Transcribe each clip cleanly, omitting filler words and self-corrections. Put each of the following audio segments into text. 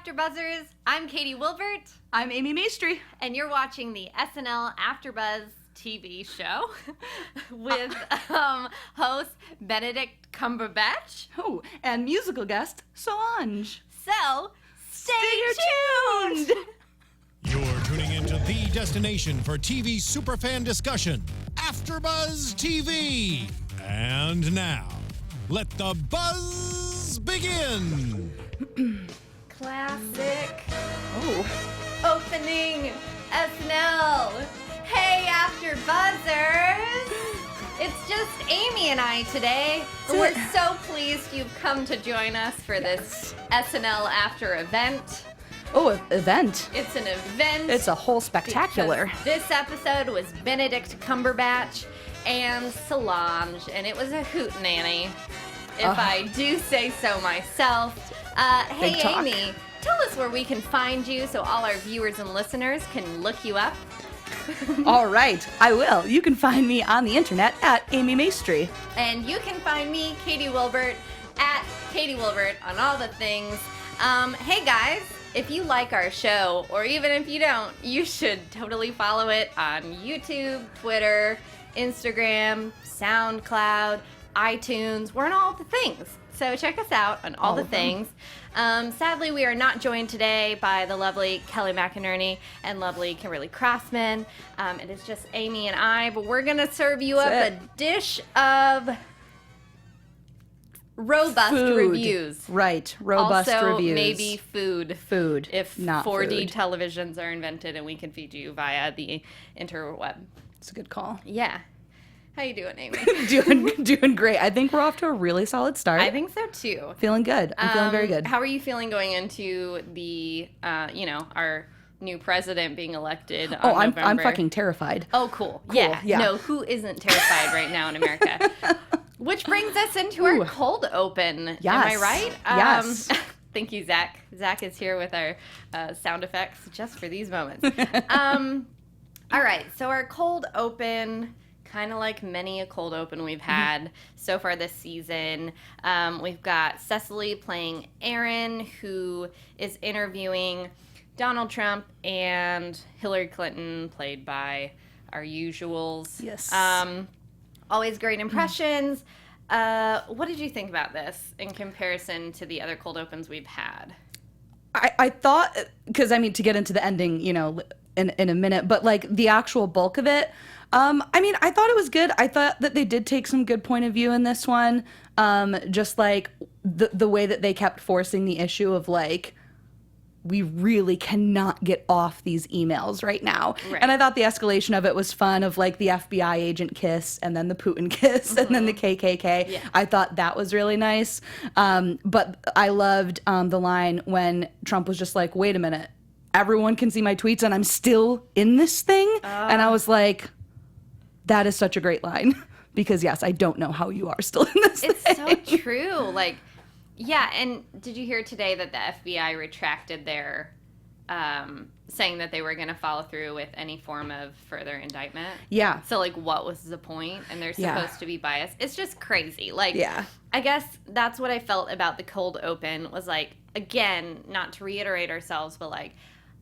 AfterBuzzers. I'm Katie Wilbert. I'm Amy Maestri. And you're watching the SNL AFTERBUZZ TV show with host Benedict Cumberbatch. Oh, and musical guest Solange. So, stay tuned! You're tuning into the destination for TV superfan discussion, AfterBuzzz TV. And now, let the buzz begin. Classic. Opening SNL. Hey, AfterBuzzers! It's just Amy and I today. We're so pleased you've come to join us for this SNL After event. Oh, event. It's an event. It's a whole spectacular. This episode was Benedict Cumberbatch and Solange, and it was a hootenanny, if I do say so myself. Hey, Amy, tell us where we can find you so all our viewers and listeners can look you up. All right, I will. You can find me on the internet at Amy Maestri. And you can find me, Katie Wilbert, at Katie Wilbert on all the things. Hey, guys. If you like our show, or even if you don't, you should totally follow it on YouTube, Twitter, Instagram, SoundCloud, iTunes. We're on all the things. So check us out on all the things. Sadly, we are not joined today by the lovely Kelly McInerney and lovely Kimberly Crossman. It is just Amy and I, but we're going to serve you up a dish of robust reviews. Right, robust also, reviews. Maybe food. Food, if not 4D food. televisions are invented and we can feed you via the interweb. It's a good call. Yeah. How you doing, Amy? doing great. I think we're off to a really solid start. I think so too. Feeling good. I'm feeling very good. How are you feeling going into the, our new president being elected on November? I'm fucking terrified. Oh, cool. Yeah. No, who isn't terrified right now in America? Which brings us into our cold open. Yes. Am I right? Yes. Thank you, Zach. Zach is here with our sound effects just for these moments. All right. So our cold open, kind of like many a cold open we've had so far this season. We've got Cecily playing Erin, who is interviewing Donald Trump, and Hillary Clinton, played by our usuals. Yes. Always great impressions. What did you think about this in comparison to the other cold opens we've had? I thought, because to get into the ending, in a minute, but like the actual bulk of it, I thought it was good. I thought that they did take some good point of view in this one. Just like the way that they kept forcing the issue of like, we really cannot get off these emails right now. Right. And I thought the escalation of it was fun, of like the FBI agent kiss and then the Putin kiss and then the KKK. Yeah. I thought that was really nice. But I loved the line when Trump was just like, wait a minute, everyone can see my tweets and I'm still in this thing? And I was like, that is such a great line. Because yes, I don't know how you are still in this thing. It's so true. Like, yeah, and did you hear today that the FBI retracted their saying that they were going to follow through with any form of further indictment? Yeah. So, like, what was the point? And they're supposed to be biased. It's just crazy. Like, yeah. I guess that's what I felt about the cold open was, like, again, not to reiterate ourselves, but, like,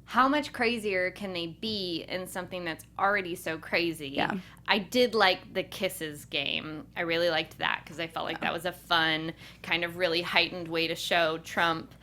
how much crazier can they be in something that's already so crazy? Yeah. I did like the kisses game. I really liked that because I felt like that was a fun, kind of really heightened way to show Trump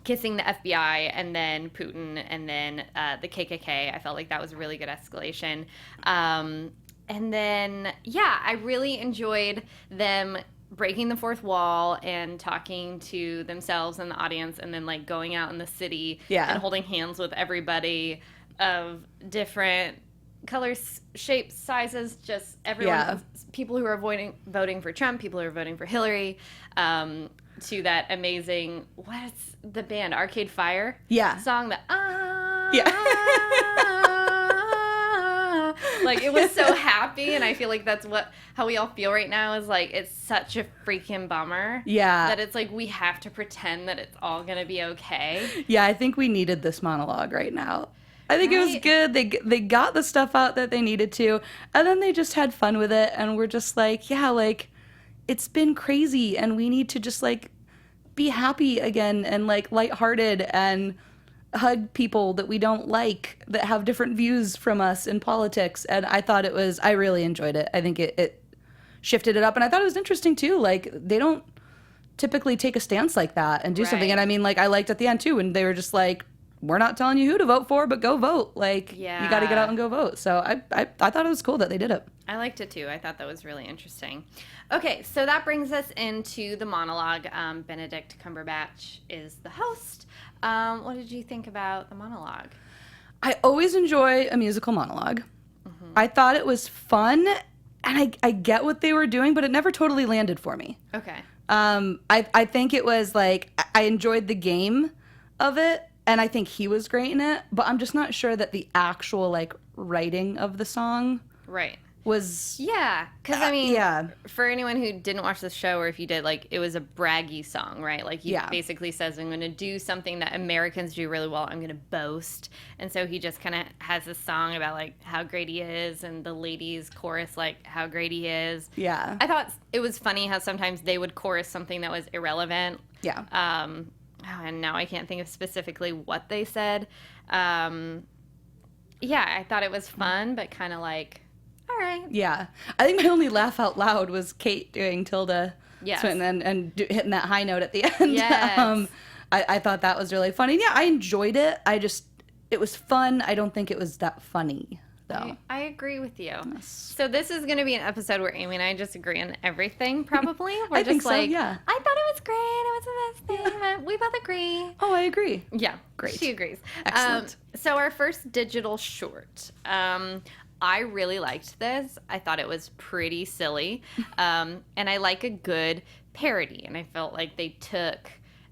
kissing the FBI and then Putin and then the KKK. I felt like that was a really good escalation. And then, I really enjoyed them breaking the fourth wall and talking to themselves and the audience and then like going out in the city and holding hands with everybody of different colors, shapes, sizes, just everyone, people who are voting for Trump, people who are voting for Hillary, to that amazing, what's the band, Arcade Fire? Song that, like, it was so happy, and I feel like that's how we all feel right now is, like, it's such a freaking bummer. Yeah. That it's, like, we have to pretend that it's all gonna be okay. Yeah, I think we needed this monologue right now. I think it was good. They got the stuff out that they needed to, and then they just had fun with it, and we're just like, yeah, like, it's been crazy, and we need to just, like, be happy again and like lighthearted and hug people that we don't like that have different views from us in politics. And I really enjoyed it. I think it shifted it up, and I thought it was interesting too. Like, they don't typically take a stance like that and do something. And I mean, like, I liked at the end too when they were just like, we're not telling you who to vote for, but go vote. Like, you got to get out and go vote. So I thought it was cool that they did it. I liked it too. I thought that was really interesting. Okay, so that brings us into the monologue. Benedict Cumberbatch is the host. What did you think about the monologue? I always enjoy a musical monologue. Mm-hmm. I thought it was fun, and I get what they were doing, but it never totally landed for me. Okay. I think it was like, I enjoyed the game of it, and I think he was great in it, but I'm just not sure that the actual like writing of the song was... Yeah, because I mean, for anyone who didn't watch the show, or if you did, like, it was a braggy song, right? Like, he basically says, I'm going to do something that Americans do really well. I'm going to boast. And so he just kind of has this song about, like, how great he is, and the ladies chorus, like, how great he is. Yeah. I thought it was funny how sometimes they would chorus something that was irrelevant. Yeah. And now I can't think of specifically what they said. Yeah, I thought it was fun, but kind of like... All right. Yeah. I think my only laugh out loud was Kate doing Tilda Swinton and hitting that high note at the end. Yes. I thought that was really funny. Yeah, I enjoyed it. It was fun. I don't think it was that funny, though. I agree with you. Yes. So this is going to be an episode where Amy and I just agree on everything, probably. We're I just think so, like, yeah. I thought it was great. It was the best thing. We both agree. Oh, I agree. Yeah. Great. She agrees. Excellent. So our first digital short. I really liked this. I thought it was pretty silly. And I like a good parody. And I felt like they took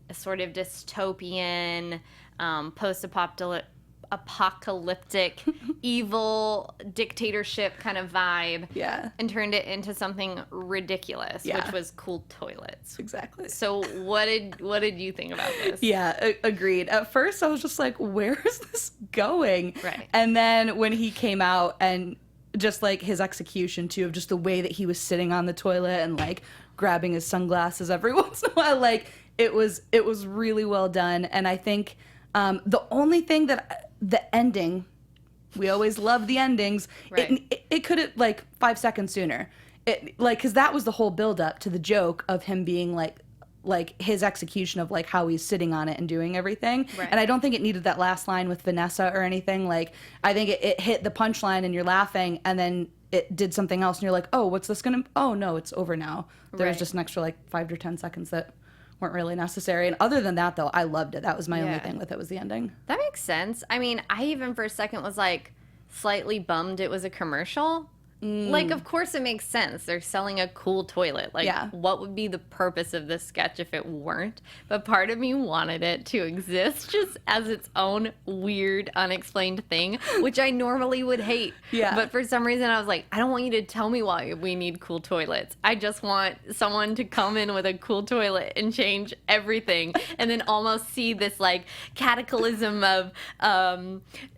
a sort of dystopian, post-apocalyptic, evil dictatorship kind of vibe. Yeah. And turned it into something ridiculous, which was cool toilets. Exactly. So what did you think about this? Yeah, agreed. At first, I was just like, where is this going? Right. And then when he came out and just like his execution too, of just the way that he was sitting on the toilet and like grabbing his sunglasses every once in a while, like it was really well done. And I think the only thing that the ending, we always love the endings. Right. It could have like 5 seconds sooner. Because that was the whole build up to the joke of him being like his execution of like how he's sitting on it and doing everything. Right. And I don't think it needed that last line with Vanessa or anything. Like, I think it hit the punchline and you're laughing, and then it did something else and you're like, oh, what's this gonna? Oh no, it's over now. There's just an extra like 5 to 10 seconds that weren't really necessary. And other than that, though, I loved it. That was my only thing with it, was the ending. That makes sense. I mean, I even for a second was like slightly bummed it was a commercial. Like, of course it makes sense. They're selling a cool toilet. Like, what would be the purpose of this sketch if it weren't? But part of me wanted it to exist just as its own weird, unexplained thing, which I normally would hate. Yeah. But for some reason, I was like, I don't want you to tell me why we need cool toilets. I just want someone to come in with a cool toilet and change everything, and then almost see this, like, cataclysm of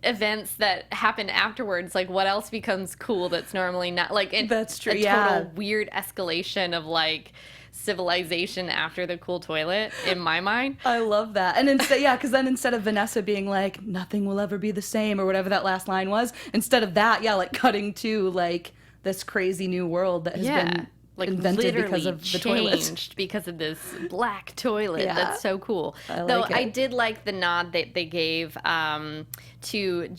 events that happen afterwards. Like, what else becomes cool that's normally not, like, that's true. A total weird escalation of like civilization after the cool toilet, in my mind. I love that. And because then instead of Vanessa being like, nothing will ever be the same, or whatever that last line was, instead of that, like cutting to like this crazy new world that has been like invented because of the toilet. Because of this black toilet. Yeah. That's so cool. I did like the nod that they gave to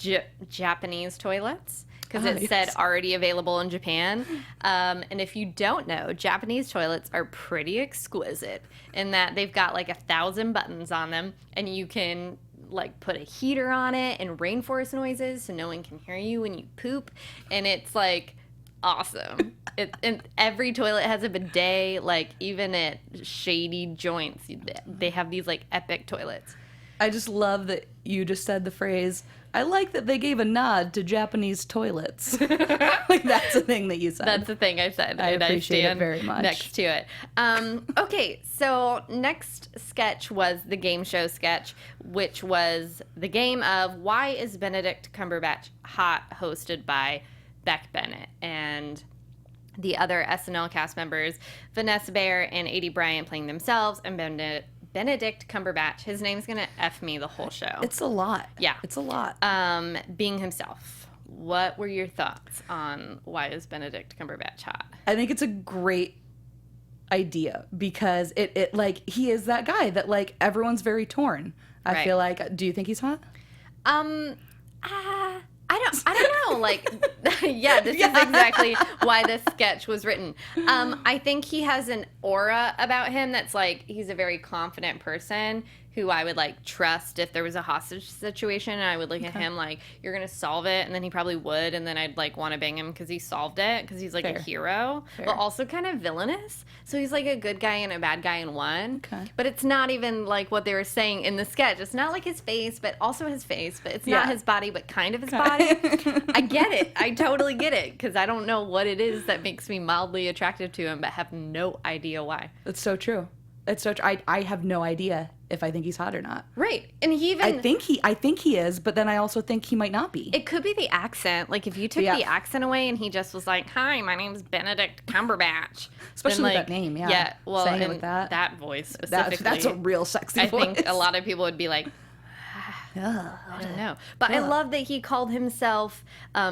Japanese toilets. Because it said already available in Japan. And if you don't know, Japanese toilets are pretty exquisite in that they've got like 1,000 buttons on them, and you can like put a heater on it and rainforest noises so no one can hear you when you poop. And it's like awesome. And every toilet has a bidet, like even at shady joints, they have these like epic toilets. I just love that you just said the phrase, I like that they gave a nod to Japanese toilets. Like, that's the thing that you said. That's the thing I said. I appreciate it very much. Next to it. Okay, so next sketch was the game show sketch, which was the game of Why Is Benedict Cumberbatch Hot, hosted by Beck Bennett. And the other SNL cast members, Vanessa Bayer and Aidy Bryant playing themselves, and Benedict Cumberbatch, his name's gonna F me the whole show. It's a lot. Yeah. It's a lot. Being himself. What were your thoughts on why is Benedict Cumberbatch hot? I think it's a great idea because it like he is that guy that like everyone's very torn. I feel like. Do you think he's hot? I don't know. Like, yeah, this is exactly why this sketch was written. I think he has an aura about him that's like, he's a very confident person who I would like trust if there was a hostage situation, and I would look at him like, you're gonna solve it, and then he probably would, and then I'd like want to bang him because he solved it, because he's like a hero, but also kind of villainous. So he's like a good guy and a bad guy in one. But it's not even like what they were saying in the sketch. It's not like his face, but also his face, but it's not his body, but kind of his body. I get it. I totally get it, because I don't know what it is that makes me mildly attracted to him, but have no idea why. It's so true. It's so true. I have no idea if I think he's hot or not. Right. And he even... I think he is, but then I also think he might not be. It could be the accent. Like, if you took the accent away and he just was like, hi, my name's Benedict Cumberbatch. Especially then, with that name, yeah. Yeah, well, saying it and with that voice specifically. That's a real sexy voice. I think a lot of people would be like, I don't know. But I love that he called himself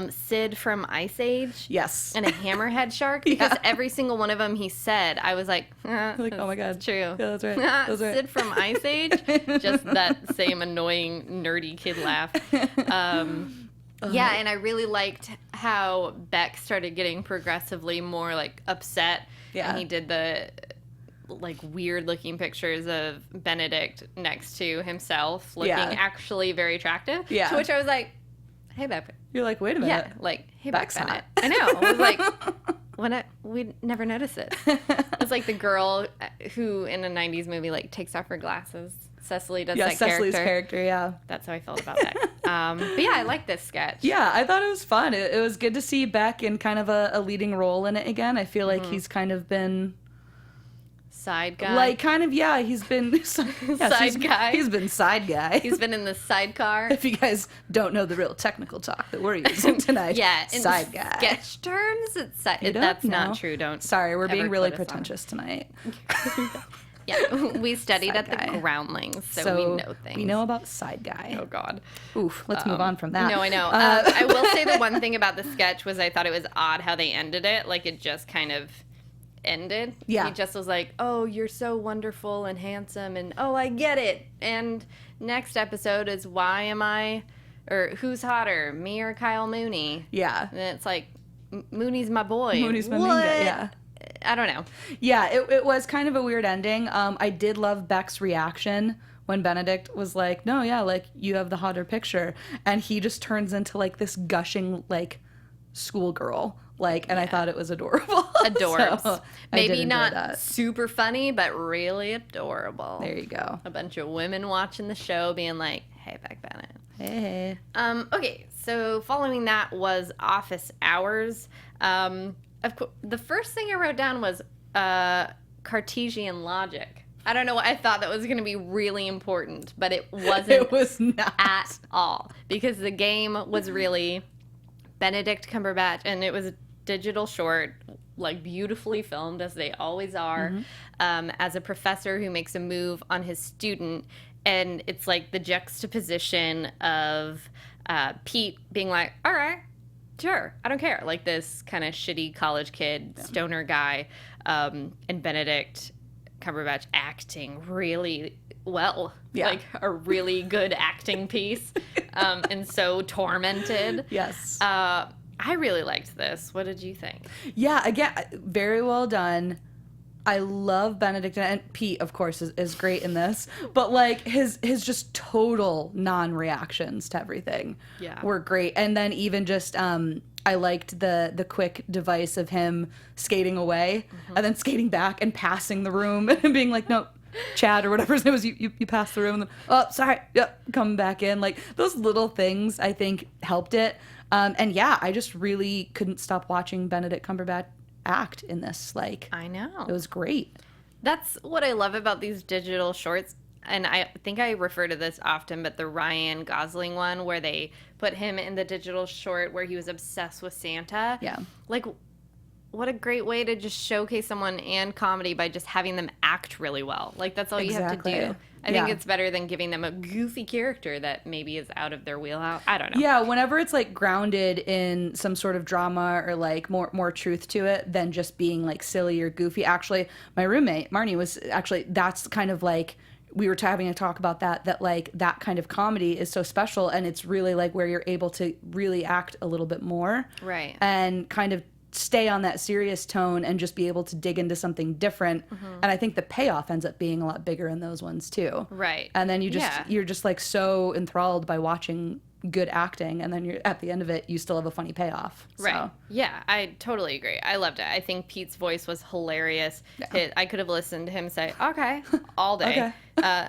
Sid from Ice Age. Yes. And a hammerhead shark. Because every single one of them he said, I was like, like, oh my God. True. Yeah, that's right. That's right. Sid from Ice Age. Just that same annoying, nerdy kid laugh. Yeah, and I really liked how Beck started getting progressively more like upset. Yeah. And he did the like weird looking pictures of Benedict next to himself looking actually very attractive. Yeah. To which I was like, hey, Beck. You're like, wait a minute. Yeah, like, hey, Beck's Bennett. hot. I know. I was like, we never noticed it. It's like the girl who in a 90s movie like takes off her glasses. Cecily does that Cecily's character, yeah. That's how I felt about Beck. But yeah, I like this sketch. Yeah, I thought it was fun. It was good to see Beck in kind of a leading role in it again. I feel like he's kind of been... Side guy. Like, kind of, yeah, he's been... side guy. He's been side guy. He's been in the sidecar. If you guys don't know the real technical talk that we're using tonight. Yeah. In side guy. Sketch terms, that's not true. Don't. Sorry, we're being really pretentious tonight. Yeah, we studied at the Groundlings, so we know things. We know about side guy. Oh, God. Oof, let's move on from that. No, I know. I will say the one thing about the sketch was I thought it was odd how they ended it. Like, it just kind of ended. Yeah. He just was like, oh, you're so wonderful and handsome, and oh, I get it. And next episode is who's hotter, me or Kyle Mooney? Yeah. And it's like, Mooney's my boy. Mooney's my main guy, yeah. I don't know. Yeah, it was kind of a weird ending. I did love Beck's reaction when Benedict was like, no, yeah, like, you have the hotter picture. And he just turns into, like, this gushing, like, schoolgirl. Like, and I thought it was adorable. Adorbs. So, maybe not super funny, but really adorable. There you go. A bunch of women watching the show being like, hey, Beck Bennett. Hey. Okay, so following that was Office Hours. Of course, the first thing I wrote down was Cartesian logic. I don't know what I thought that was going to be really important, but it wasn't. It was not. At all. Because the game was really Benedict Cumberbatch, and it was a digital short, like beautifully filmed, as they always are, as a professor who makes a move on his student. And it's like the juxtaposition of Pete being like, all right, sure, I don't care. Like this kind of shitty college kid, stoner guy, and Benedict Cumberbatch acting really well. Yeah. Like a really good acting piece. And so tormented. Yes. I really liked this. What did you think? Yeah, again, very well done. I love Benedict, and Pete, of course, is great in this. But like his just total non-reactions to everything were great. And then even just I liked the quick device of him skating away and then skating back and passing the room and being like, no, Chad or whatever his name was, you passed the room. And then, oh, sorry, coming back in. Like those little things I think helped it. And yeah, I just really couldn't stop watching Benedict Cumberbatch act in this. Like, I know. It was great. That's what I love about these digital shorts. And I think I refer to this often, but the Ryan Gosling one where they put him in the digital short where he was obsessed with Santa. Yeah. Like, what a great way to just showcase someone and comedy by just having them act really well. Like, that's all you have to do. I think it's better than giving them a goofy character that maybe is out of their wheelhouse. I don't know. Yeah, whenever it's like grounded in some sort of drama or like more truth to it than just being like silly or goofy. Actually, my roommate Marnie was actually, that's kind of like, we were having a talk about that like that kind of comedy is so special, and it's really like where you're able to really act a little bit more, right? And kind of stay on that serious tone and just be able to dig into something different. And I think the payoff ends up being a lot bigger in those ones too. Right. And then you're just like so enthralled by watching good acting, and then you're at the end of it, you still have a funny payoff. Right. So. Yeah, I totally agree. I loved it. I think Pete's voice was hilarious. Yeah. I could have listened to him say, okay, all day. Okay.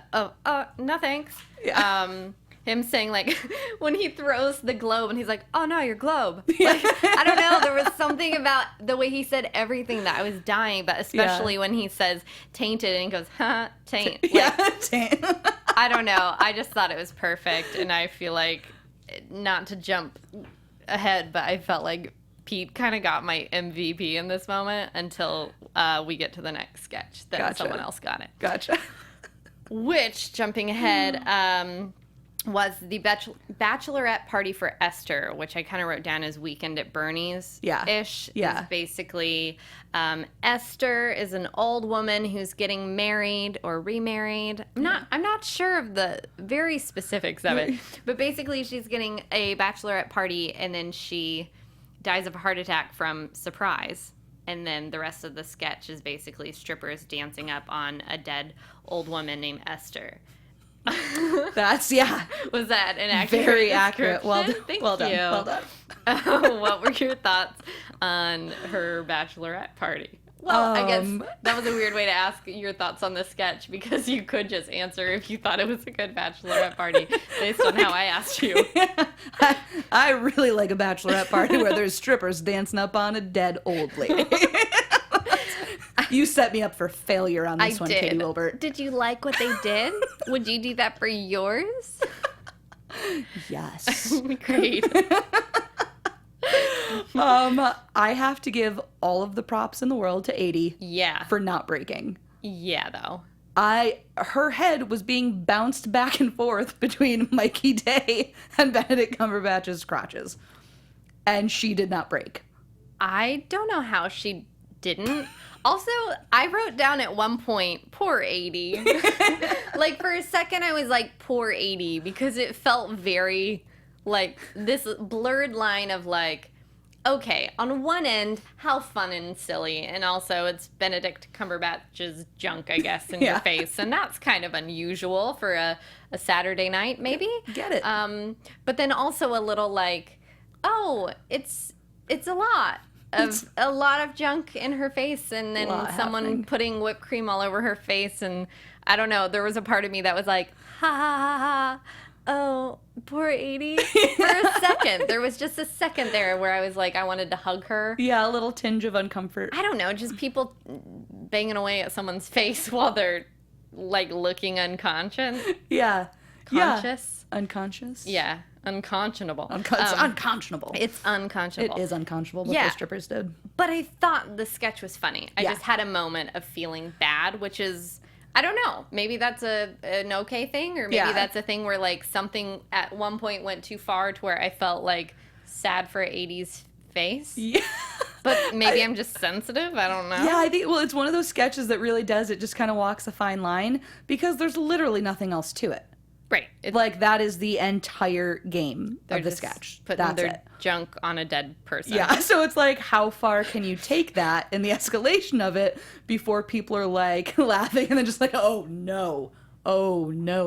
No thanks. Yeah. Him saying, like, when he throws the globe and he's like, oh, no, your globe. Like, I don't know. There was something about the way he said everything that I was dying, but especially when he says tainted and he goes, huh, taint. Like, taint. I don't know. I just thought it was perfect. And I feel like, not to jump ahead, but I felt like Pete kind of got my MVP in this moment until we get to the next sketch. Then someone else got it. Gotcha. Which, jumping ahead, was the bachelorette party for Esther, which I kind of wrote down as Weekend at Bernie's-ish. Yeah. It's basically Esther is an old woman who's getting married or remarried. I'm not sure of the very specifics of it, but basically she's getting a bachelorette party and then she dies of a heart attack from surprise. And then the rest of the sketch is basically strippers dancing up on a dead old woman named Esther. That's Was that an accurate? Very accurate. Well done. Thank well done. you. Well done. What were your thoughts on her bachelorette party? Well, I guess that was a weird way to ask your thoughts on the sketch, because you could just answer if you thought it was a good bachelorette party based on how I asked you. I really like a bachelorette party where there's strippers dancing up on a dead old lady. You set me up for failure on this one, Katie Wilbert. Did you like what they did? Would you do that for yours? Yes. Great. I have to give all of the props in the world to 80. Yeah. For not breaking. Yeah, though. Her head was being bounced back and forth between Mikey Day and Benedict Cumberbatch's crotches. And she did not break. I don't know how she didn't. Also, I wrote down at one point, poor 80. Like, for a second, I was like, poor 80, because it felt very, like, this blurred line of, like, okay, on one end, how fun and silly, and also it's Benedict Cumberbatch's junk, I guess, in your face, and that's kind of unusual for a Saturday night, maybe. Get it. But then also a little, like, oh, it's a lot. A lot of junk in her face, and then someone putting whipped cream all over her face, and I don't know, there was a part of me that was like, ha ha ha ha, oh, poor 80. For a second. There was just a second there where I was like, I wanted to hug her. Yeah, a little tinge of uncomfort. I don't know, just people banging away at someone's face while they're, like, looking unconscious. Yeah. Conscious? Yeah. Unconscious? Yeah. Unconscionable. It's unconscionable. It's unconscionable. It is unconscionable what the strippers did. But I thought the sketch was funny. I just had a moment of feeling bad, which is, I don't know, maybe that's an okay thing, or maybe that's a thing where, like, something at one point went too far to where I felt, like, sad for 80's face. Yeah. But maybe I'm just sensitive. I don't know. Yeah, I think, well, it's one of those sketches that really does, it just kind of walks a fine line, because there's literally nothing else to it. Right. Like, that is the entire game of the sketch. Putting their junk on a dead person. Yeah, so it's like, how far can you take that in the escalation of it before people are, like, laughing and then just like, oh, no,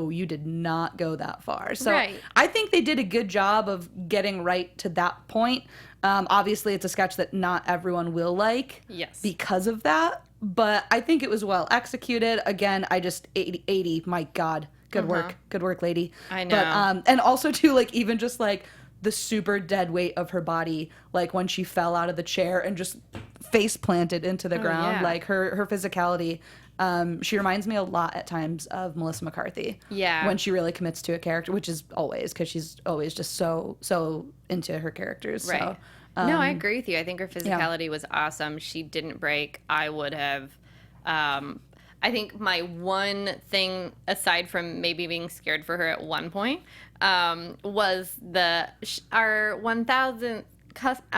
you did not go that far. So I think they did a good job of getting right to that point. Obviously, it's a sketch that not everyone will like because of that. But I think it was well executed. Again, 80, my God. Good work. Good work, lady. I know. But, and also, too, like, even just, like, the super dead weight of her body, like, when she fell out of the chair and just face planted into the ground, like, her physicality, she reminds me a lot at times of Melissa McCarthy. Yeah. When she really commits to a character, which is always, because she's always just so into her characters. Right. No, I agree with you. I think her physicality was awesome. She didn't break. I would have. I think my one thing, aside from maybe being scared for her at one point, was our 1,000th.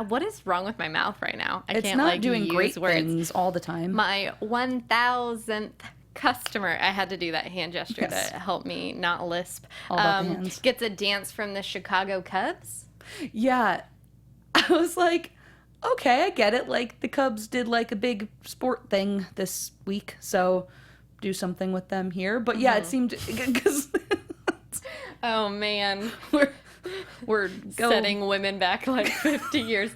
What is wrong with my mouth right now? I It's can't not like doing use great words. things all the time. My 1,000th customer, I had to do that hand gesture Yes. to help me not lisp. All about the hands. Gets a dance from the Chicago Cubs. Yeah. I was like, okay, I get it. Like, the Cubs did, like, a big sport thing this week, so do something with them here. But, yeah, it seemed... Because... Oh, man. we're Setting women back like 50 years.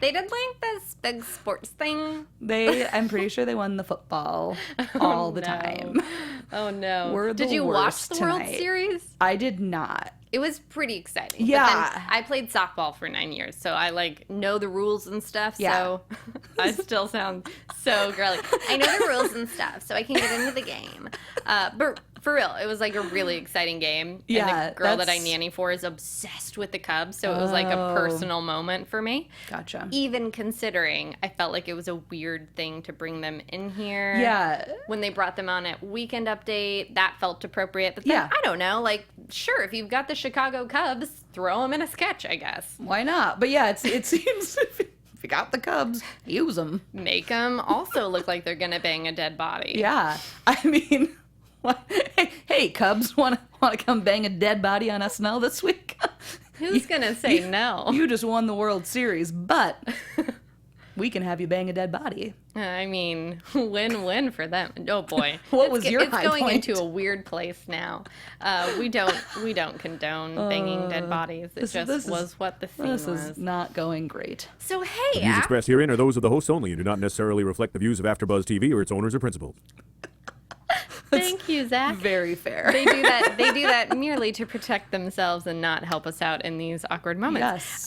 They did like this big sports thing. I'm pretty sure they won the football all the time. Oh, no. We're the Did you watch worst the World tonight. Series? I did not. It was pretty exciting. Yeah. But then I played softball for 9 years, so I like know the rules and stuff. Yeah. So I still sound so girly. I know the rules and stuff, so I can get into the game. But for real, it was like a really exciting game. Yeah, And the girl that I that's- nanny for is obsessed with the Cubs, so it was like a personal moment for me. Gotcha. Even considering I felt like it was a weird thing to bring them in here. Yeah. When they brought them on at Weekend Update, that felt appropriate. But then, Yeah. I don't know, like, sure, if you've got the Chicago Cubs, throw them in a sketch, I guess. Why not? But, yeah, it seems if you got the Cubs, use them. Make them also look like they're going to bang a dead body. Yeah. I mean... Hey, Cubs, want to come bang a dead body on SNL this week? Who's going to say no? You just won the World Series, but we can have you bang a dead body. I mean, win-win for them. Oh boy, What was your high It's going point? into a weird place now. We don't condone banging dead bodies. It just was what the scene This was. is not going great. So hey, The views expressed herein are those of the hosts only and do not necessarily reflect the views of AfterBuzz TV or its owners or principals. thank you, Zach. Very fair. They do that. They do that merely to protect themselves and not help us out in these awkward moments. Yes.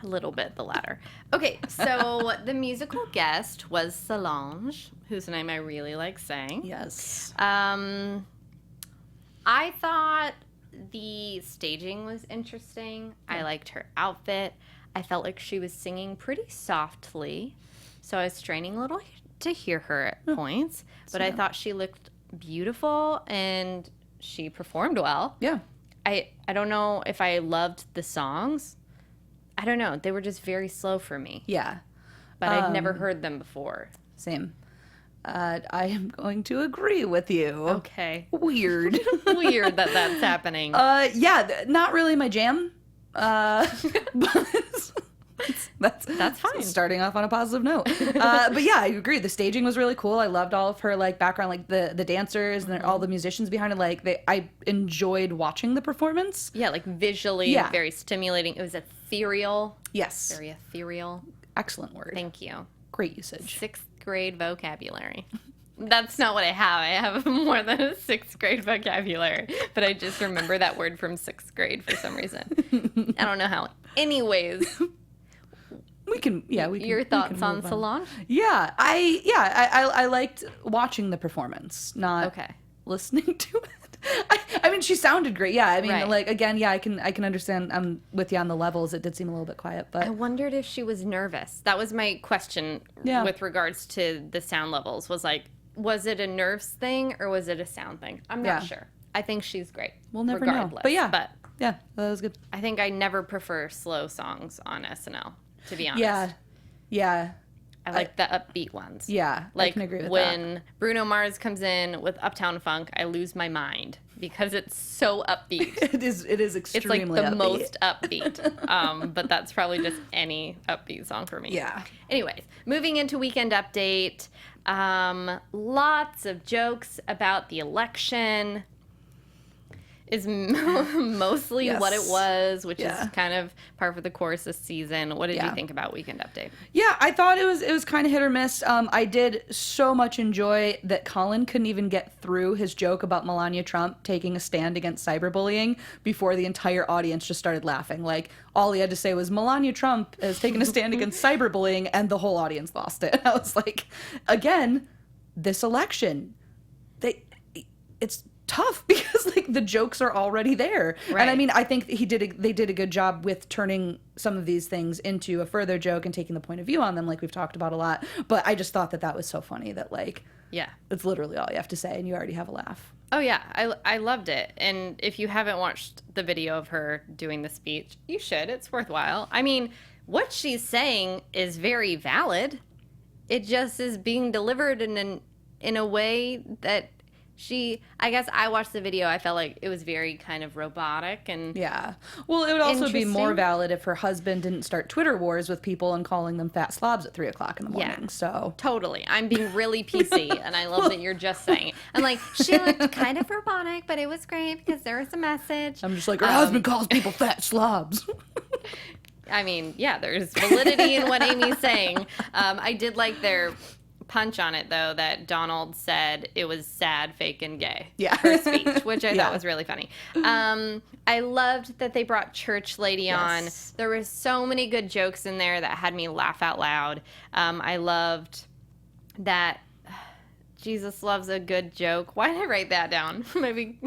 A little bit the latter. Okay, so the musical guest was Solange, whose name I really like saying. Yes. I thought the staging was interesting. I liked her outfit. I felt like she was singing pretty softly, so I was straining a little to hear her at points. But I thought she looked beautiful and she performed well. Yeah. I don't know if I loved the songs. I don't know. They were just very slow for me. Yeah. But I'd never heard them before. Same. I am going to agree with you. Okay. Weird. Weird that that's happening. Yeah, not really my jam. But that's fine. Starting off on a positive note. But yeah, I agree. The staging was really cool. I loved all of her like background, like the dancers and all the musicians behind it. Like I enjoyed watching the performance. Yeah, like visually Yeah. very stimulating. It was ethereal. Yes. Very ethereal. Excellent word. Thank you. Great usage. 6th grade vocabulary. That's not what I have. I have more than a 6th grade vocabulary. But I just remember that word from 6th grade for some reason. I don't know how. Anyways, We can your thoughts on move Solange? Yeah, I liked watching the performance, not Okay. listening to it. I mean, she sounded great. Yeah, I mean, Right. like again, yeah, I can understand. I'm with you on the levels. It did seem a little bit quiet, I but wondered if she was nervous. That was my question Yeah. with regards to the sound levels. Was it a nerves thing or was it a sound thing? I'm not Yeah. sure. I think she's great. we'll never know. regardless. But yeah, But yeah, that was good. I think I never prefer slow songs on SNL, to be honest. Yeah, I like the upbeat ones. yeah. Like I can agree with when Bruno Mars comes in with Uptown Funk, I lose my mind because it's so upbeat. that. It is It's extremely like the upbeat. most upbeat. But that's probably just any upbeat song for me. Yeah. Anyways, moving into Weekend Update. Lots of jokes about the election is mostly Yes. what it was, which Yeah. is kind of par for the course this season. What did you Yeah. think about Weekend Update? Yeah, I thought it was kind of hit or miss. I did so much enjoy that Colin couldn't even get through his joke about Melania Trump taking a stand against cyberbullying before the entire audience just started laughing. Like, all he had to say was, Melania Trump has taken a stand against cyberbullying, and the whole audience lost it. I was like, again, this election, it's tough because like the jokes are already there. Right. And I mean, I think they did a good job with turning some of these things into a further joke and taking the point of view on them, like we've talked about a lot. But I just thought that was so funny that like, yeah, it's literally all you have to say and you already have a laugh. Oh yeah, I loved it. And if you haven't watched the video of her doing the speech, you should. It's worthwhile. I mean, what she's saying is very valid. It just is being delivered in a way that I guess I watched the video, I felt like it was very kind of robotic and yeah. Well, it would also be more valid if her husband didn't start Twitter wars with people and calling them fat slobs at 3:00 in the morning. Yeah, so totally. I'm being really PC, and I love that you're just saying it. I'm like, she looked kind of robotic, but it was great because there was a message. I'm just like, her husband calls people fat slobs. I mean, yeah, there's validity in what Amy's saying. I did like their punch on it, though, that Donald said it was sad, fake, and gay. Yeah. Her speech, which I thought was really funny. I loved that they brought Church Lady on. There were so many good jokes in there that had me laugh out loud. I loved that Jesus loves a good joke. Why did I write that down? Maybe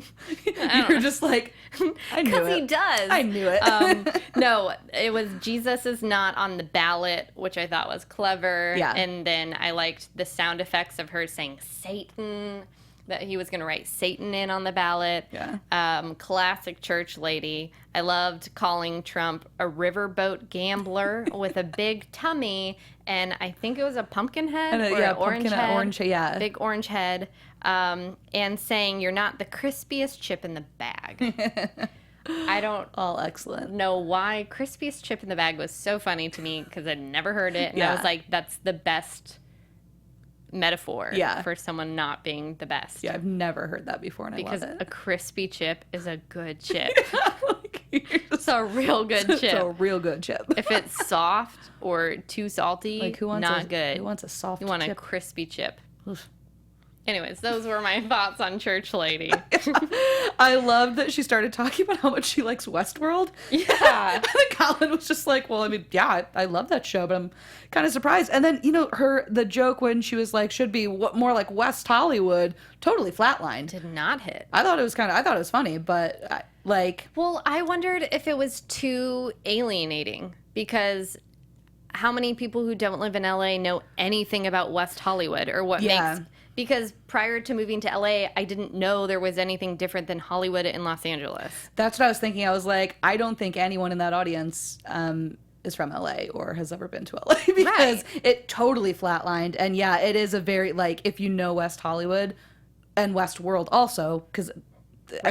you're just like, I knew it. Because he does. I knew it. No, it was Jesus is not on the ballot, which I thought was clever. Yeah. And then I liked the sound effects of her saying Satan, that he was going to write Satan in on the ballot. Yeah. Classic church lady. I loved calling Trump a riverboat gambler with a big tummy, and I think it was a pumpkin head or an orange head. Yeah. Big orange head. And saying you're not the crispiest chip in the bag. I don't all excellent. know why crispiest chip in the bag was so funny to me because I'd never heard it, and I was like, that's the best metaphor for someone not being the best. Yeah, I've never heard that before, and I love it. Because a crispy chip is a good chip. It's a real good chip. It's a real good chip. If it's soft or too salty, like who wants not good. Who wants a soft chip? You want a crispy chip. Oof. Anyways, those were my thoughts on Church Lady. I love that she started talking about how much she likes Westworld. Yeah. And then Colin was just like, well, I mean, yeah, I love that show, but I'm kind of surprised. And then, you know, the joke when she was like, should be more like West Hollywood, totally flatlined. Did not hit. I thought it was funny, but Well, I wondered if it was too alienating because how many people who don't live in LA know anything about West Hollywood or what makes... Because prior to moving to LA, I didn't know there was anything different than Hollywood in Los Angeles. That's what I was thinking. I was like, I don't think anyone in that audience is from LA or has ever been to LA because it totally flatlined. And yeah, it is a very, like, if you know West Hollywood and Westworld also, because...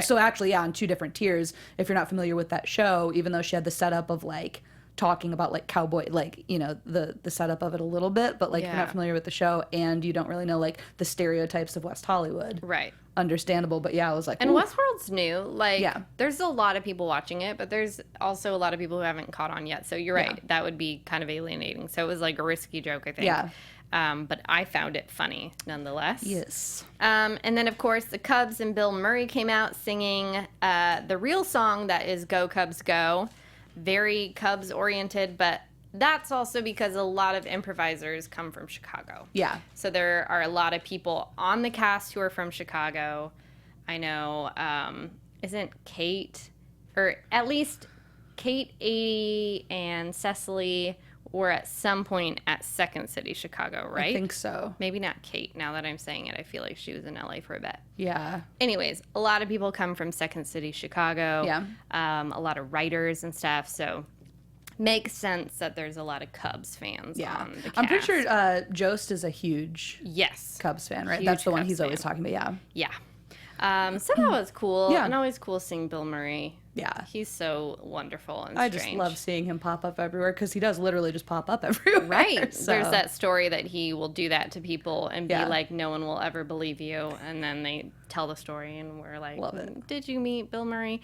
So actually, yeah, on two different tiers, if you're not familiar with that show, even though she had the setup of, like, talking about, like, cowboy, like, you know, the setup of it a little bit, but, like, if you're not familiar with the show and you don't really know, like, the stereotypes of West Hollywood. Right. Understandable, but yeah, I was like, and ooh. Westworld's new. Like, there's a lot of people watching it, but there's also a lot of people who haven't caught on yet. So you're right. That would be kind of alienating. So it was, like, a risky joke, I think. Yeah. But I found it funny nonetheless. Yes. And then, of course, the Cubs and Bill Murray came out singing the real song that is Go Cubs Go. Very Cubs oriented, but that's also because a lot of improvisers come from Chicago. Yeah. So there are a lot of people on the cast who are from Chicago. I know, isn't Kate, or at least Kate, 80, and Cecily were at some point at Second City, Chicago, right? I think so. Maybe not Kate. Now that I'm saying it, I feel like she was in LA for a bit. Yeah. Anyways, a lot of people come from Second City, Chicago. Yeah. A lot of writers and stuff. So makes sense that there's a lot of Cubs fans on the cast. I'm pretty sure Jost is a huge Cubs fan, right? Huge That's the one Cubs he's always fan. talking about, Yeah. So that was cool. Yeah. And always cool seeing Bill Murray. Yeah. He's so wonderful and I strange. just love seeing him pop up everywhere because he does literally just pop up everywhere. Right. So. There's that story that he will do that to people and be Yeah. like, no one will ever believe you. And then they tell the story and we're like, Love it. Did you meet Bill Murray?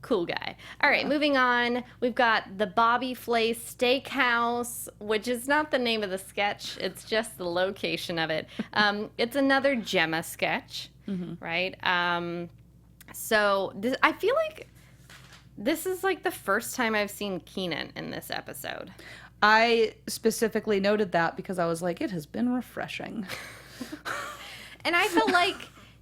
Cool guy. All right, moving on. We've got the Bobby Flay Steakhouse, which is not the name of the sketch. It's just the location of it. It's another Gemma sketch, right? So I feel like this is like the first time I've seen Kenan in this episode. I specifically noted that because I was like, it has been refreshing. And I felt like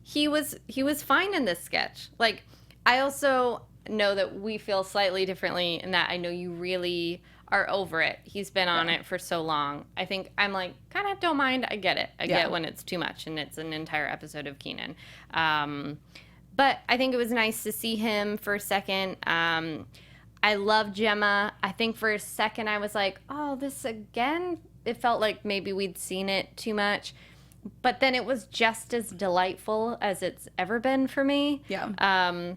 he was fine in this sketch. Like, I also know that we feel slightly differently in that I know you really are over it. He's been on it for so long. I think I'm like, kind of don't mind. I get it. I get when it's too much and it's an entire episode of Kenan. But I think it was nice to see him for a second. I love Gemma. I think for a second I was like, oh, this again? It felt like maybe we'd seen it too much. But then it was just as delightful as it's ever been for me. Yeah.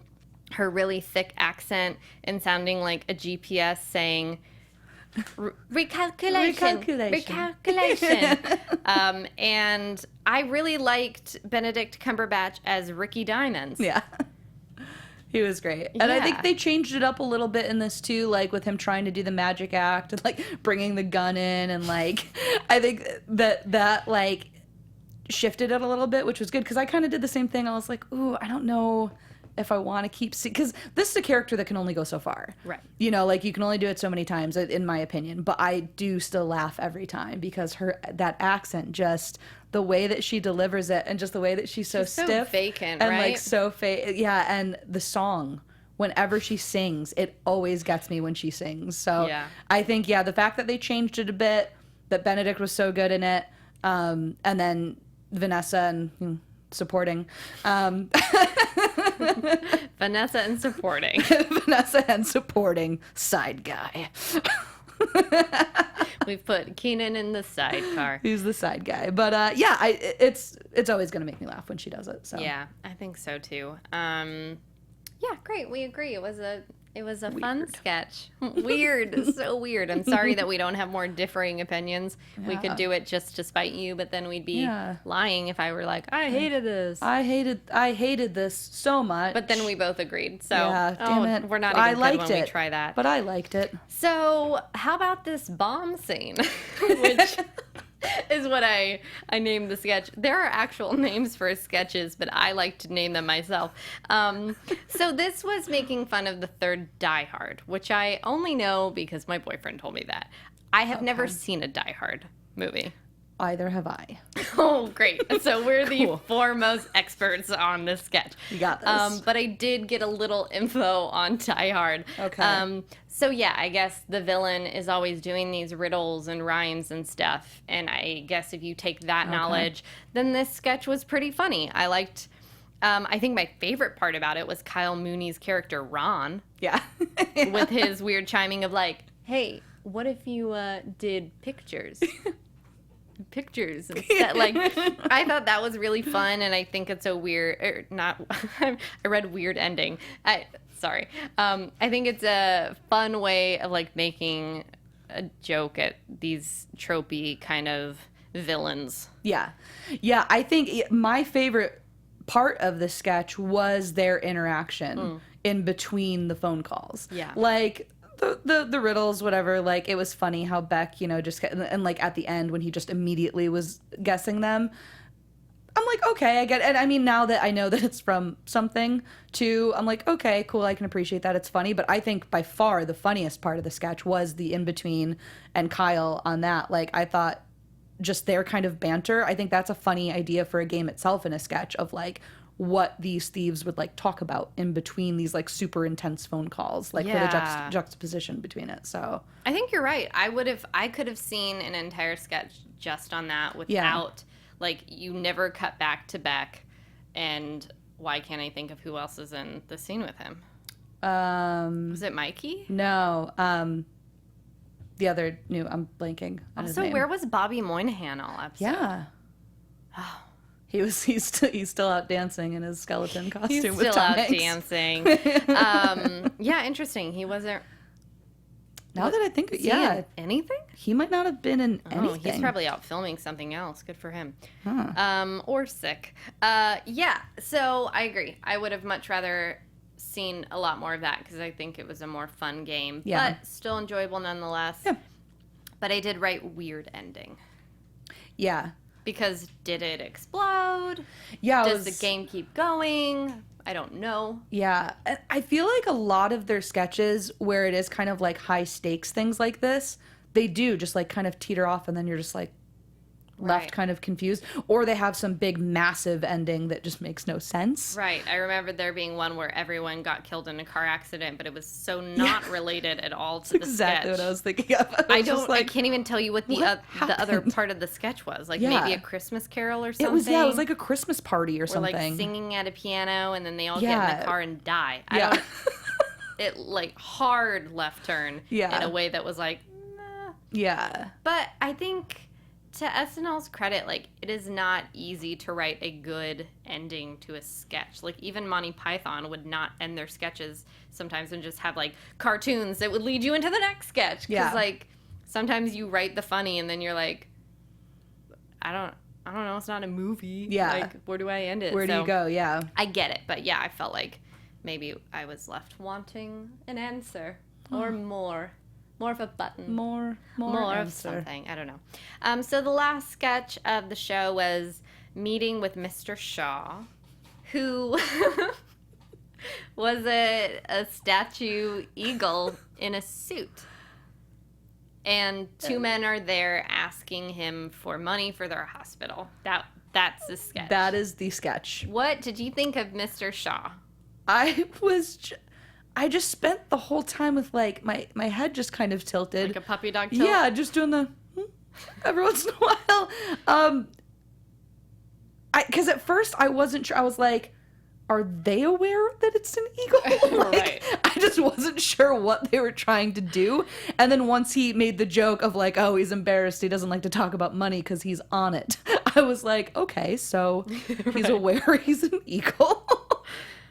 Her really thick accent and sounding like a GPS saying, recalculation. And I really liked Benedict Cumberbatch as Ricky Diamonds. Yeah. He was great. And I think they changed it up a little bit in this too, like with him trying to do the magic act and like bringing the gun in, and like I think that like shifted it a little bit, which was good because I kind of did the same thing. I was like, ooh, I don't know if I want to keep because this is a character that can only go so far. Right. You know, like you can only do it so many times in my opinion, but I do still laugh every time because that accent, just the way that she delivers it and just the way that she's so stiff vacant, and right? like so fake. Yeah. And the song, whenever she sings, it always gets me when she sings. So I think, the fact that they changed it a bit, that Benedict was so good in it. And then Vanessa and supporting, Vanessa and supporting. Vanessa and supporting side guy. We've put Kenan in the sidecar. He's the side guy, but it's always gonna make me laugh when she does it. So yeah, I think so too. Yeah, great. We agree. It was a fun sketch. Weird, so weird. I'm sorry that we don't have more differing opinions. Yeah. We could do it just to spite you, but then we'd be lying if I were like, I hated this. I hated this so much. But then we both agreed. So damn it. We're not even good when we try that. But I liked it. So how about this bomb scene? Which is what I named the sketch. There are actual names for sketches, but I like to name them myself. So this was making fun of the third Die Hard, which I only know because my boyfriend told me that. I have never seen a Die Hard movie. Either have I. Oh, great. So we're the foremost experts on this sketch. You got this. But I did get a little info on Die Hard. Okay. So yeah, I guess the villain is always doing these riddles and rhymes and stuff. And I guess if you take that knowledge, then this sketch was pretty funny. I liked, I think my favorite part about it was Kyle Mooney's character, Ron. Yeah. With his weird chiming of like, hey, what if you did pictures? Pictures instead. Like, I thought that was really fun, and I think it's a weird, or not, I read weird ending. Sorry. I think it's a fun way of like making a joke at these tropey kind of villains. Yeah. Yeah, I think my favorite part of the sketch was their interaction in between the phone calls. Yeah. Like the riddles, whatever, like it was funny how Beck, just and like at the end when he just immediately was guessing them, I'm like, okay, I get it. And I mean, now that I know that it's from something too, I'm like, okay, cool, I can appreciate that, it's funny. But I think by far the funniest part of the sketch was the in-between and Kyle on that. Like, I thought just their kind of banter, I think that's a funny idea for a game itself in a sketch of like what these thieves would like talk about in between these like super intense phone calls, like for the juxtaposition between it. So I think you're right. I could have seen an entire sketch just on that without like, you never cut back to Beck, and why can't I think of who else is in the scene with him? Was it Mikey? No. The other new, I'm blanking on his name. Where was Bobby Moynihan all episode? Yeah. Oh. He's still out dancing in his skeleton costume. He's with still Tom out Hanks. dancing. Yeah, interesting. He wasn't. Now that I think, anything? He might not have been in anything. He's probably out filming something else. Good for him. Huh. Or sick. Yeah. So I agree. I would have much rather seen a lot more of that because I think it was a more fun game, but still enjoyable nonetheless. Yeah. But I did write weird ending. Yeah. Because did it explode? Yeah. Does the game keep going? I don't know. Yeah. I feel like a lot of their sketches where it is kind of like high stakes things like this, they do just like kind of teeter off and then you're just like, left kind of confused, or they have some big massive ending that just makes no sense. Right. I remember there being one where everyone got killed in a car accident, but it was so not related at all to the exactly sketch. What I was thinking of. I can't even tell you what the other part of the sketch was. Like maybe a Christmas Carol or something. It was like a Christmas party or something. Or like singing at a piano and then they all get in the car and die. It like hard left turn in a way that was like, nah. Yeah. But I think to SNL's credit, like it is not easy to write a good ending to a sketch. Like even Monty Python would not end their sketches sometimes and just have like cartoons that would lead you into the next sketch. Because like sometimes you write the funny and then you're like, I don't know, it's not a movie. Yeah. Like where do I end it? Where do you go? Yeah. I get it, but yeah, I felt like maybe I was left wanting an answer or more of a button. More of something. I don't know. So the last sketch of the show was meeting with Mr. Shaw, who was a statue eagle in a suit. And two men are there asking him for money for their hospital. That's the sketch. That is the sketch. What did you think of Mr. Shaw? I just spent the whole time with like my head just kind of tilted. Like a puppy dog tilt? Yeah, just doing the every once in a while. Because at first I wasn't sure. I was like, are they aware that it's an eagle? Like, I just wasn't sure what they were trying to do. And then once he made the joke of like, oh, he's embarrassed, he doesn't like to talk about money because he's on it. I was like, okay, so he's aware he's an eagle.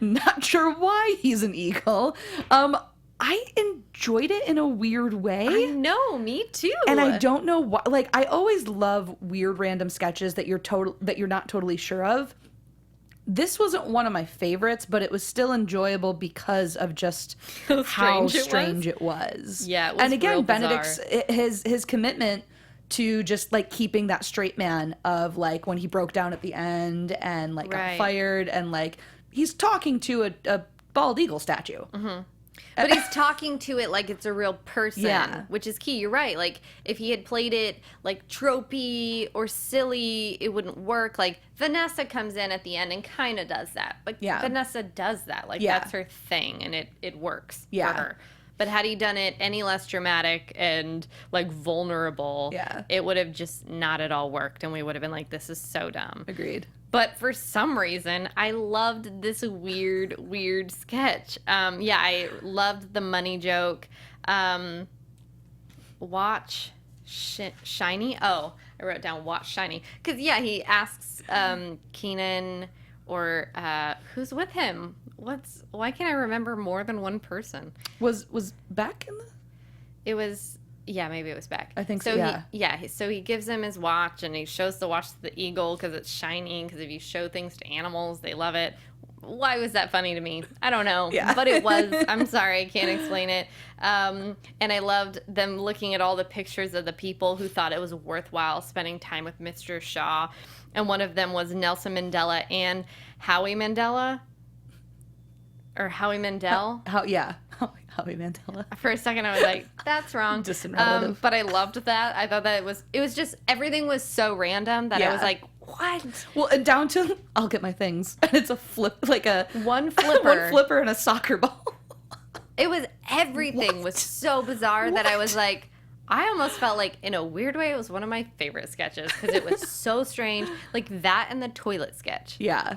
Not sure why he's an eagle. I enjoyed it in a weird way. I know, me too. And I don't know why. Like, I always love weird random sketches that you're not totally sure of. This wasn't one of my favorites, but it was still enjoyable because of just how strange it was. Yeah, it was. And again, real Benedict's his commitment to just like keeping that straight man of like when he broke down at the end and like got fired and like he's talking to a bald eagle statue. Mm-hmm. But he's talking to it like it's a real person, which is key. You're right. Like, if he had played it, like, tropey or silly, it wouldn't work. Like, Vanessa comes in at the end and kind of does that. But Vanessa does that. Like, that's her thing, and it works for her. But had he done it any less dramatic and, like, vulnerable, it would have just not at all worked, and we would have been like, this is so dumb. Agreed. But for some reason, I loved this weird sketch. I loved the money joke. Watch Shiny. Oh, I wrote down Watch Shiny. Because, he asks Kenan or who's with him. Why can't I remember more than one person? Was Beck in the... It was... Yeah, maybe it was Beck. I think so, yeah. So he gives him his watch, and he shows the watch to the eagle because it's shiny, because if you show things to animals, they love it. Why was that funny to me? I don't know. But it was. I'm sorry, I can't explain it. And I loved them looking at all the pictures of the people who thought it was worthwhile spending time with Mr. Shaw. And one of them was Nelson Mandela and Howie Mandela. Or Howie Mandel. Howie Mandela. For a second, I was like, "That's wrong." Distant relative. But I loved that. I thought that it was just everything was so random that I was like, "What?" Well, and down to I'll get my things, and it's a flip, like a one flipper and a soccer ball. It was everything was so bizarre that I was like, I almost felt like, in a weird way, it was one of my favorite sketches because it was so strange, like that and the toilet sketch. Yeah.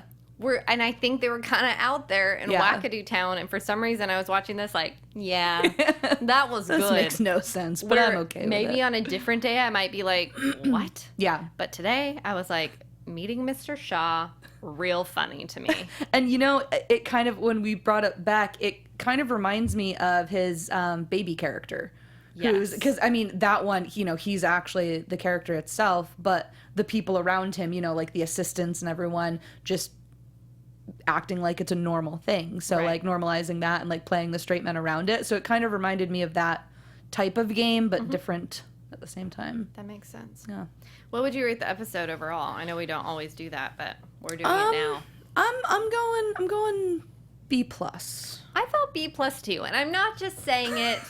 And I think they were kind of out there in Wackadoo Town, and for some reason I was watching this like, that was good. This makes no sense, but I'm okay with it. Maybe on a different day I might be like, what? Yeah. But today I was like, meeting Mr. Shaw, real funny to me. And it kind of, when we brought it back, it kind of reminds me of his baby character. Yes. Because, I mean, that one, he's actually the character itself, but the people around him, like the assistants and everyone, just acting like it's a normal thing. So like normalizing that and like playing the straight men around it. So it kind of reminded me of that type of game, but different at the same time. That makes sense. Yeah. What would you rate the episode overall? I know we don't always do that, but we're doing it now. I'm going B+. I felt B+ too, and I'm not just saying it.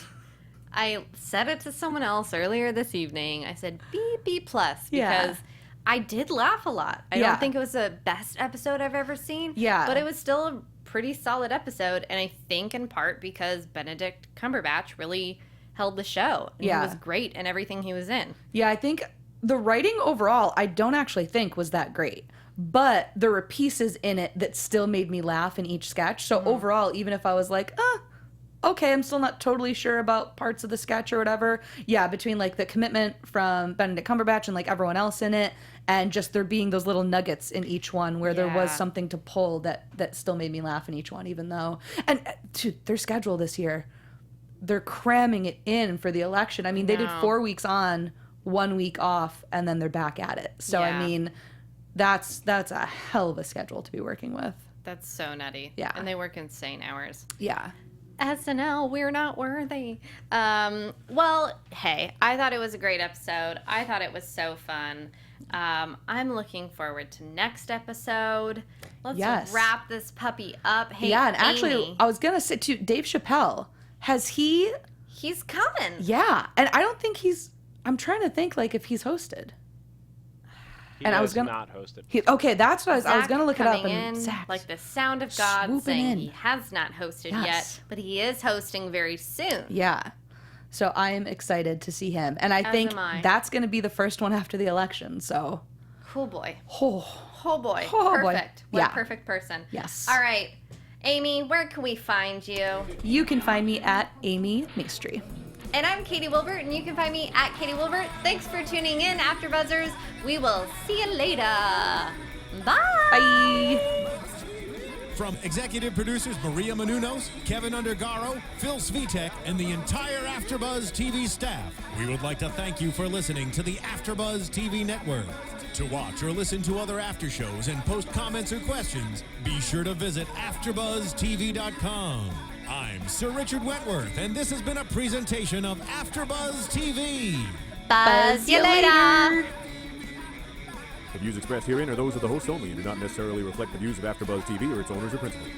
I said it to someone else earlier this evening. I said B+ because I did laugh a lot. I don't think it was the best episode I've ever seen. Yeah. But it was still a pretty solid episode, and I think in part because Benedict Cumberbatch really held the show. And he was great in everything he was in. Yeah, I think the writing overall, I don't actually think was that great. But there were pieces in it that still made me laugh in each sketch. So overall, even if I was like, okay, I'm still not totally sure about parts of the sketch or whatever. Yeah, between like the commitment from Benedict Cumberbatch and like everyone else in it, and just there being those little nuggets in each one where there was something to pull that still made me laugh in each one, even though. And dude, their schedule this year, they're cramming it in for the election. I mean, they did 4 weeks on, 1 week off, and then they're back at it. So I mean, that's a hell of a schedule to be working with. That's so nutty. Yeah. And they work insane hours. Yeah. SNL, we're not worthy. Well, hey, I thought it was a great episode. I thought it was so fun. I'm looking forward to next episode. Let's wrap this puppy up. Hey, yeah, and actually, Amy, I was going to say, too, Dave Chappelle, He's coming. Yeah, and I don't think I'm trying to think, like, if he's hosted. He has not hosted. Okay, that's what I was going to look it up. And Zach, like the sound of God saying in. he has not hosted yet, but he is hosting very soon. Yeah. So I am excited to see him. And I think that's going to be the first one after the election, so. Oh, boy. Oh boy. Oh, perfect. Boy. What a perfect person. Yes. All right. Amy, where can we find you? You can find me at Amy Maestri. And I'm Katie Wilbert, and you can find me at Katie Wilbert. Thanks for tuning in, AfterBuzzers. We will see you later. Bye. Bye. From executive producers Maria Menounos, Kevin Undergaro, Phil Svitek, and the entire AfterBuzz TV staff, we would like to thank you for listening to the AfterBuzz TV network. To watch or listen to other after shows and post comments or questions, be sure to visit AfterBuzzTV.com. I'm Sir Richard Wentworth, and this has been a presentation of AfterBuzz TV. Buzz you later. The views expressed herein are those of the hosts only and do not necessarily reflect the views of AfterBuzz TV or its owners or principals.